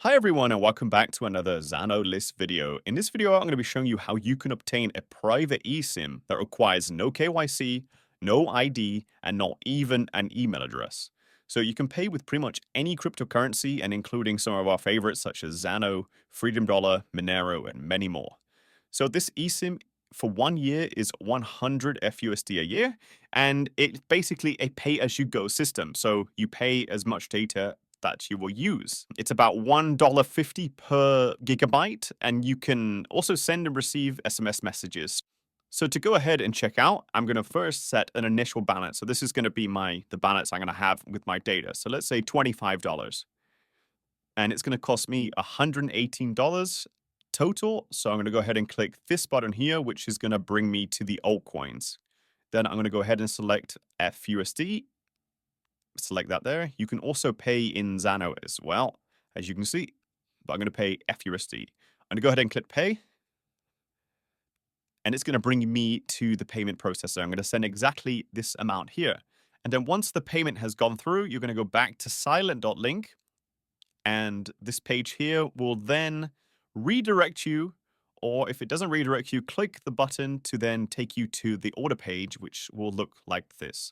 Hi everyone and welcome back to another Zano list video. In this video, I'm going to be showing you how you can obtain a private eSIM that requires no KYC, no ID, and not even an email address. So you can pay with pretty much any cryptocurrency and including some of our favorites such as Zano, Freedom Dollar, Monero, and many more. So this eSIM for 1 year is 100 FUSD a year, and it's basically a pay-as-you-go system. So you pay as much data that you will use. It's about $1.50 per gigabyte, and you can also send and receive SMS messages. So to go ahead and check out, I'm going to first set an initial balance. So this is going to be the balance I'm going to have with my data. So let's say $25. And it's going to cost me $118 total. So I'm going to go ahead and click this button here, which is going to bring me to the altcoins. Then I'm going to go ahead and select FUSD. Select that there. You can also pay in Zano as well, as you can see. But I'm going to pay FUSD. I'm going to go ahead and click pay. And it's going to bring me to the payment processor. I'm going to send exactly this amount here. And then once the payment has gone through, you're going to go back to Silent.link. And this page here will then redirect you, or if it doesn't redirect you, click the button to then take you to the order page, which will look like this.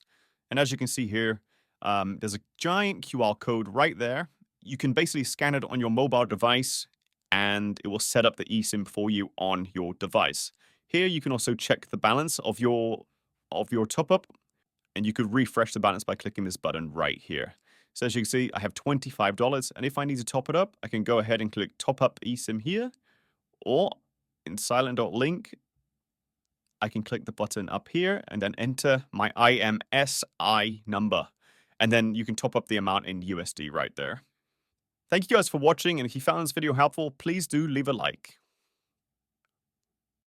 And as you can see here, there's a giant QR code right there. You can basically scan it on your mobile device, and it will set up the eSIM for you on your device. Here, you can also check the balance of your top-up, and you could refresh the balance by clicking this button right here. So as you can see, I have $25, and if I need to top it up, I can go ahead and click Top Up eSIM here, or in Silent.link, I can click the button up here and then enter my IMSI number. And then you can top up the amount in USD right there. Thank you guys for watching, and if you found this video helpful, please do leave a like.